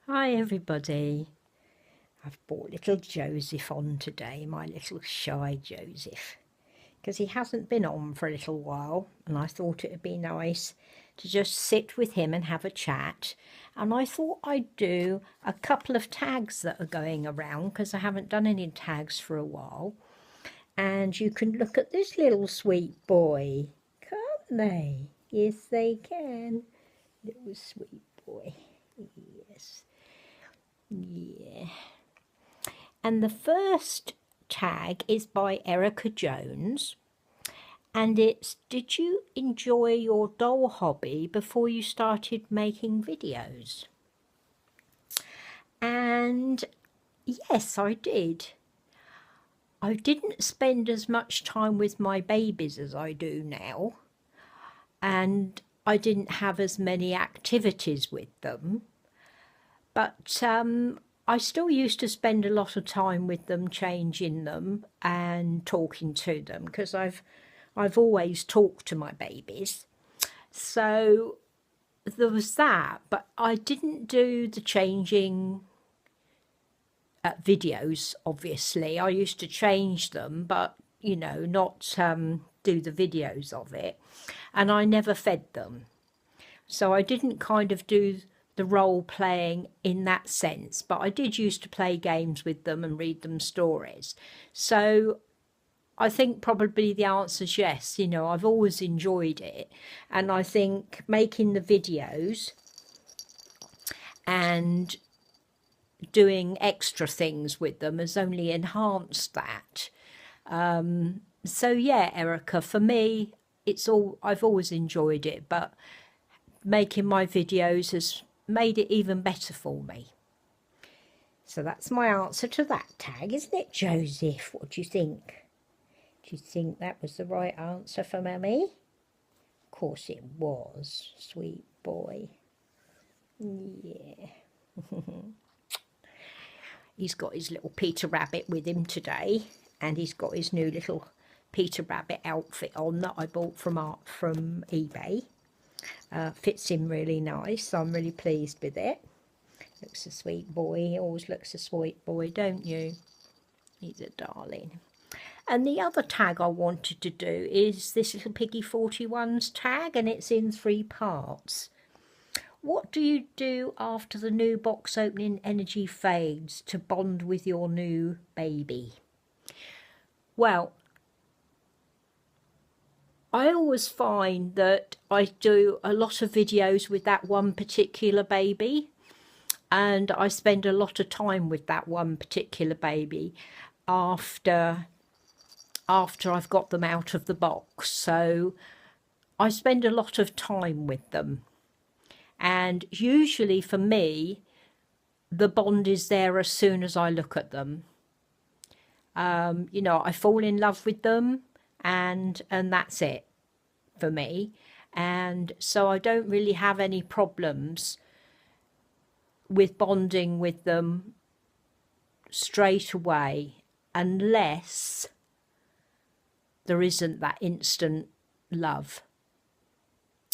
Hi everybody. I've brought little Joseph on today, my little shy Joseph, because he hasn't been on for a little while, and I thought it would be nice to just sit with him and have a chat. And I thought I'd do a couple of tags that are going around, because I haven't done any tags for a while. And you can look at this little sweet boy, can't they? Yes, they can. Little sweet boy. Yes. Yeah. And the first tag is by Erica Jones. And it's, did you enjoy your doll hobby before you started making videos? And yes, I did. I didn't spend as much time with my babies as I do now. And I didn't have as many activities with them. But I still used to spend a lot of time with them, changing them and talking to them, because I've always talked to my babies. So there was that, but I didn't do the changing videos, obviously. I used to change them, but, you know, not do the videos of it. And I never fed them. So I didn't kind of do the role playing in that sense, but I did used to play games with them and read them stories. So I think probably the answer is yes. You know, I've always enjoyed it, and I think making the videos and doing extra things with them has only enhanced that. So yeah, Erica, for me, I've always enjoyed it, but making my videos has made it even better for me. So that's my answer to that tag, isn't it, Joseph? What do you think? Do you think that was the right answer for Mummy? Of course it was, sweet boy. Yeah. He's got his little Peter Rabbit with him today, and he's got his new little Peter Rabbit outfit on that I bought from eBay. Fits him really nice, so I'm really pleased with it. Looks a sweet boy. He always looks a sweet boy, don't you? He's a darling. And the other tag I wanted to do is this little Piggy 41's tag, and it's in 3 parts. What do you do after the new box opening energy fades to bond with your new baby? Well, I always find that I do a lot of videos with that one particular baby, and I spend a lot of time with that one particular baby after I've got them out of the box. So I spend a lot of time with them, and usually for me the bond is there as soon as I look at them. You know, I fall in love with them, and that's it for me. And so I don't really have any problems with bonding with them straight away, unless there isn't that instant love.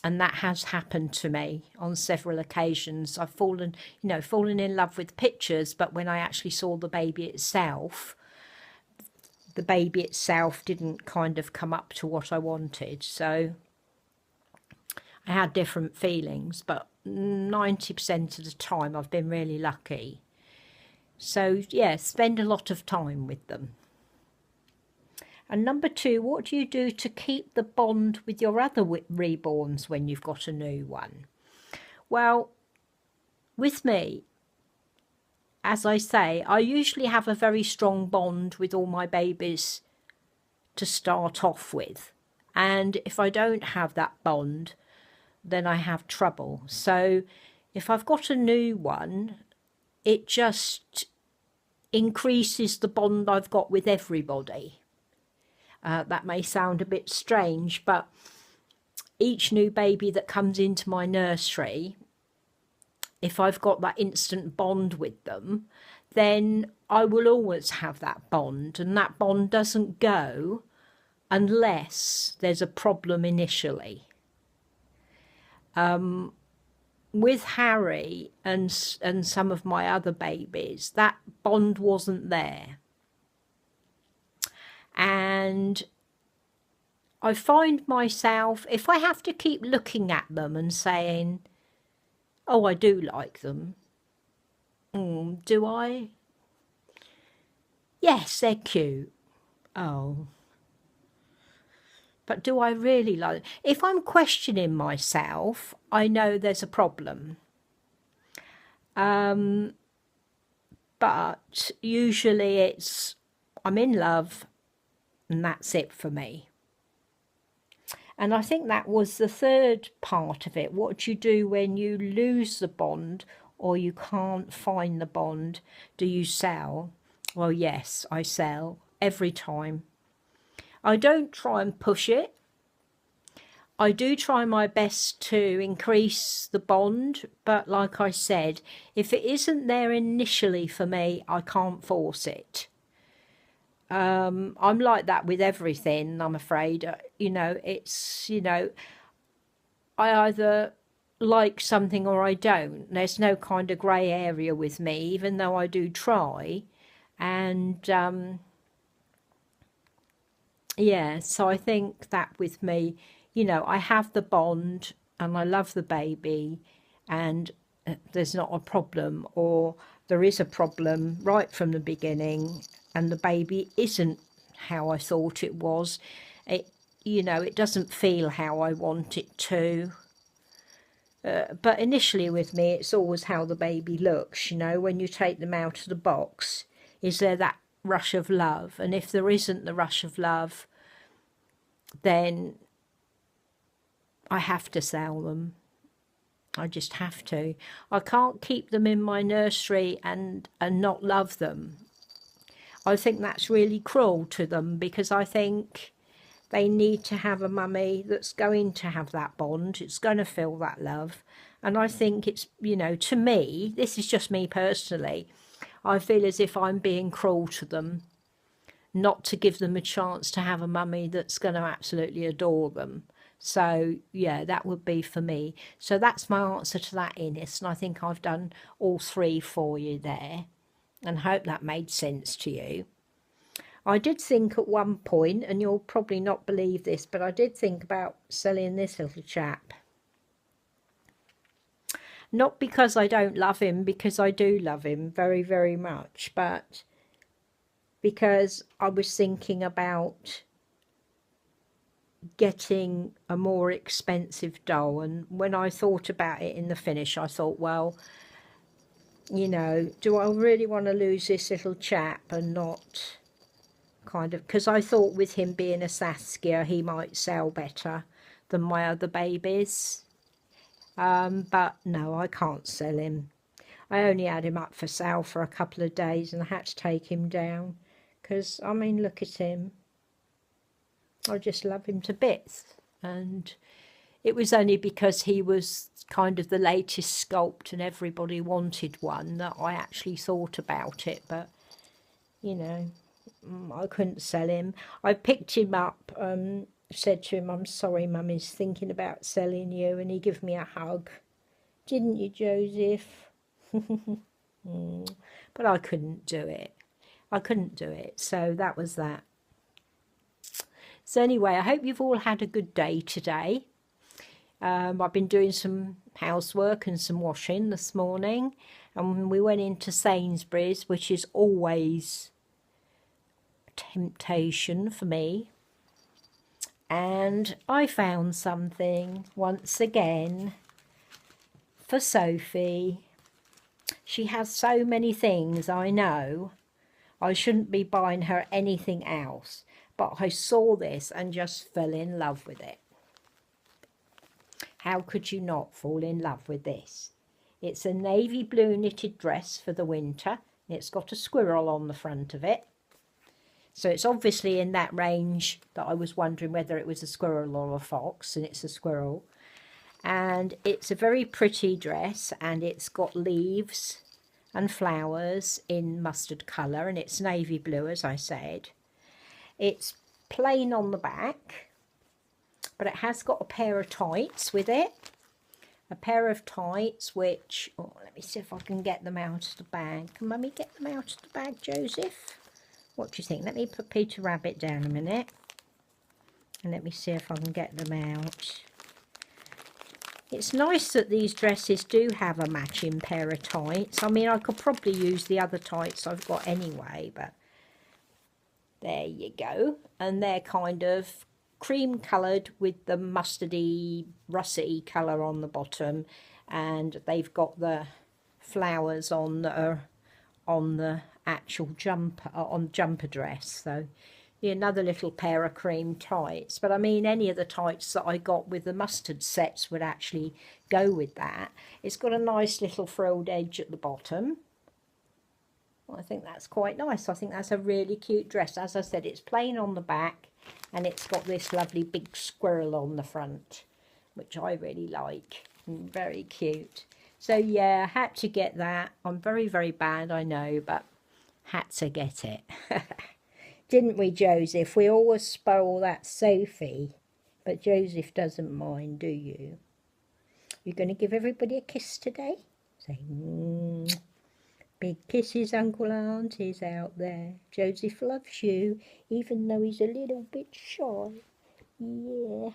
And that has happened to me on several occasions. I've fallen in love with pictures, but when I actually saw the baby itself didn't kind of come up to what I wanted. So I had different feelings, but 90% of the time I've been really lucky. So yeah, spend a lot of time with them. And number 2, what do you do to keep the bond with your other reborns when you've got a new one? Well, with me, as I say, I usually have a very strong bond with all my babies to start off with. And if I don't have that bond, then I have trouble. So if I've got a new one, it just increases the bond I've got with everybody. That may sound a bit strange, but each new baby that comes into my nursery, if I've got that instant bond with them, then I will always have that bond, and that bond doesn't go unless there's a problem initially. with Harry and some of my other babies, that bond wasn't there. And I find myself, if I have to keep looking at them and saying, oh, I do like them. Do I? Yes, they're cute. Oh. But do I really like them? If I'm questioning myself, I know there's a problem. But usually it's, I'm in love and that's it for me. And I think that was the third part of it. What do you do when you lose the bond or you can't find the bond? Do you sell? Well, yes, I sell every time. I don't try and push it. I do try my best to increase the bond, but like I said, if it isn't there initially for me, I can't force it. I'm like that with everything, I'm afraid. You know, it's, you know, I either like something or I don't. There's no kind of grey area with me, even though I do try. And yeah, so I think that with me, you know, I have the bond and I love the baby and there's not a problem, or there is a problem right from the beginning and the baby isn't how I thought it was. It, you know, it doesn't feel how I want it to. But initially with me, it's always how the baby looks, you know, when you take them out of the box. Is there that rush of love? And if there isn't the rush of love, then I have to sell them. I just have to. I can't keep them in my nursery and not love them. I think that's really cruel to them, because I think they need to have a mummy that's going to have that bond. It's going to feel that love. And I think it's, you know, to me, this is just me personally, I feel as if I'm being cruel to them, not to give them a chance to have a mummy that's going to absolutely adore them. So, yeah, that would be for me. So that's my answer to that, Ines. And I think I've done all three for you there. And hope that made sense to you. I did think at one point, and you'll probably not believe this, but I did think about selling this little chap. Not because I don't love him, because I do love him very, very much, but because I was thinking about getting a more expensive doll. And when I thought about it in the finish, I thought, well, you know, do I really want to lose this little chap and not kind of, because I thought with him being a Saskia, he might sell better than my other babies. But no, I can't sell him. I only had him up for sale for a couple of days and I had to take him down because, I mean, look at him. I just love him to bits. And it was only because he was kind of the latest sculpt and everybody wanted one that I actually thought about it. But, you know, I couldn't sell him. I picked him up, said to him, I'm sorry, Mummy's thinking about selling you. And he gave me a hug. Didn't you, Joseph? But I couldn't do it. I couldn't do it. So that was that. So anyway, I hope you've all had a good day today. I've been doing some housework and some washing this morning. And we went into Sainsbury's, which is always a temptation for me. And I found something once again for Sophie. She has so many things, I know. I shouldn't be buying her anything else. But I saw this and just fell in love with it. How could you not fall in love with this? It's a navy blue knitted dress for the winter. It's got a squirrel on the front of it. So it's obviously in that range that I was wondering whether it was a squirrel or a fox, and it's a squirrel. And it's a very pretty dress, and it's got leaves and flowers in mustard colour, and it's navy blue, as I said. It's plain on the back, but it has got a pair of tights with it. a pair of tights, which, oh, let me see if I can get them out of the bag. Can Mummy get them out of the bag, Joseph? What do you think? Let me put Peter Rabbit down a minute. And let me see if I can get them out. It's nice that these dresses do have a matching pair of tights. I mean, I could probably use the other tights I've got anyway, but there you go. And they're kind of cream coloured with the mustardy, russety colour on the bottom. And they've got the flowers on the actual jumper, on jumper dress. So another little pair of cream tights, but I mean any of the tights that I got with the mustard sets would actually go with that. It's got a nice little frilled edge at the bottom. I think that's quite nice. I think that's a really cute dress. As I said, it's plain on the back and it's got this lovely big squirrel on the front, which I really like. Very cute. So yeah, I had to get that. I'm very, very bad, I know, but had to get it. Didn't we, Joseph? We always spoil that Sophie. But Joseph doesn't mind, do you? You're going to give everybody a kiss today? Say, big kisses, Uncle Aunties out there. Joseph loves you, even though he's a little bit shy. Yeah.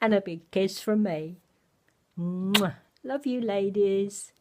And a big kiss from me. Mwah. Love you, ladies.